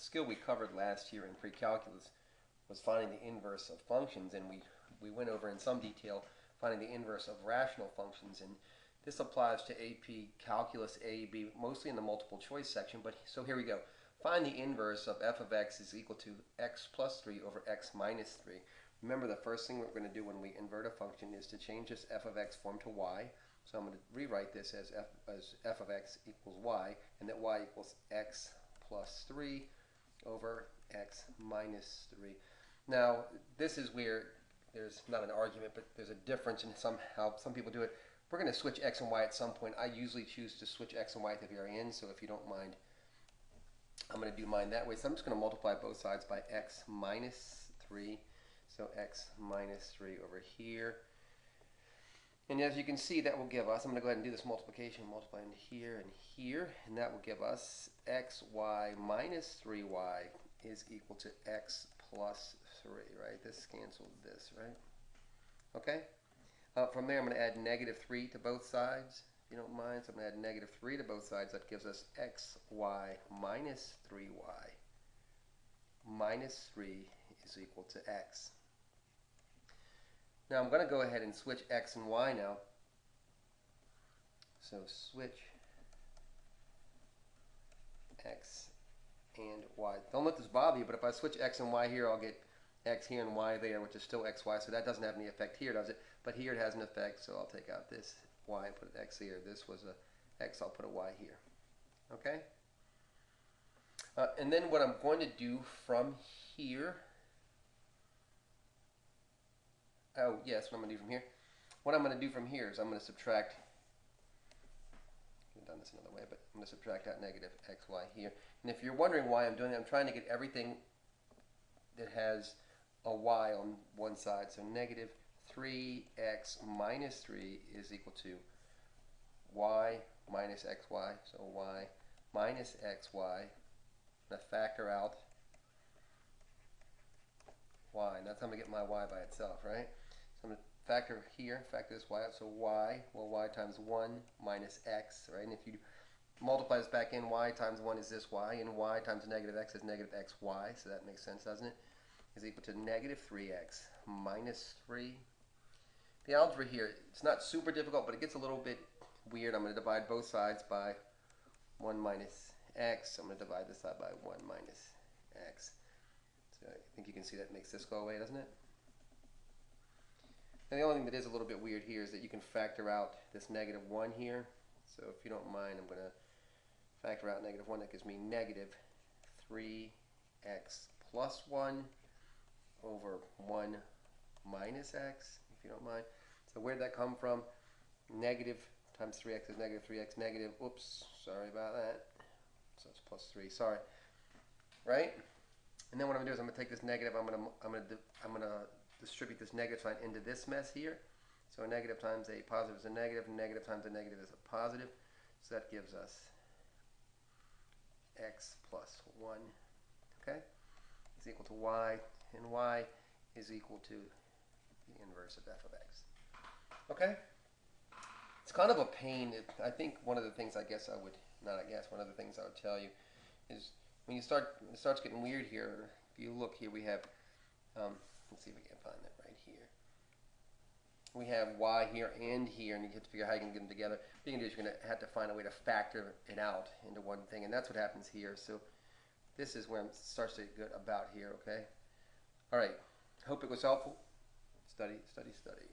skill we covered last year in pre-calculus was finding the inverse of functions, and we went over in some detail finding the inverse of rational functions, and this applies to AP Calculus A, B, mostly in the multiple choice section, but so here we go. Find the inverse of f of x is equal to x plus 3 over x minus 3. Remember, the first thing we're going to do when we invert a function is to change this f of x form to y. So I'm going to rewrite this as f of x equals y, and that y equals x plus 3 over x minus 3. Now, this is where there's not an argument, but there's a difference in how some people do it. We're going to switch x and y at some point. I usually choose to switch x and y at the very end, so if you don't mind, I'm going to do mine that way. So I'm just going to multiply both sides by x minus 3. So x minus 3 over here. And as you can see, that will give us, I'm going to go ahead and do this multiplication, multiply into here and here, and that will give us xy minus 3y is equal to x plus 3, right? This cancels this, right? Okay? From there, I'm going to add negative 3 to both sides, if you don't mind. So I'm going to add negative 3 to both sides. That gives us xy minus 3y minus 3 is equal to x. Now I'm going to go ahead and switch x and y now. So switch x and y. Don't let this bother you, but if I switch x and y here, I'll get x here and y there, which is still xy, so that doesn't have any effect here, does it? But here it has an effect, so I'll take out this y and put an x here. This was a x, I'll put a y here. Okay? And then what I'm going to do from here, oh yes, what I'm going to do from here. What I'm going to do from here is I'm going to subtract, I've done this another way, but I'm going to subtract out negative xy here. And if you're wondering why I'm doing that, I'm trying to get everything that has a y on one side. So negative 3x minus 3 is equal to y minus xy. So y minus xy. I'm going to factor out y. And that's how I'm going to get my y by itself, right? So I'm going to factor here, factor this y out. So y, well, y times 1 minus x, right? And if you multiply this back in, y times 1 is this y, and y times negative x is negative xy. So that makes sense, doesn't it? Is equal to negative 3x minus 3. The algebra here, it's not super difficult, but it gets a little bit weird. I'm going to divide both sides by 1 minus x. I'm going to divide this side by 1 minus x. So I think you can see that makes this go away, doesn't it? And the only thing that is a little bit weird here is that you can factor out this negative 1 here. So if you don't mind, I'm going to factor out negative 1. That gives me negative 3x plus 1 over 1 minus x, if you don't mind. So where did that come from? Negative times 3x is negative 3x negative. Oops, sorry about that. So it's plus 3, sorry. Right? And then what I'm going to do is I'm going to take this negative, I'm going to distribute this negative sign into this mess here. So a negative times a positive is a negative, and negative times a negative is a positive. So that gives us x plus 1, okay, is equal to y, and y is equal to the inverse of f of x. Okay? It's kind of a pain. I think one of the things one of the things I would tell you is when it starts getting weird here, if you look here, we have, let's see if we can find that right here. We have y here and here, and you have to figure out how you can get them together. What you can do is you're going to have to find a way to factor it out into one thing, and that's what happens here. So this is where it starts to get about here, okay? All right. Hope it was helpful. Study, study, study.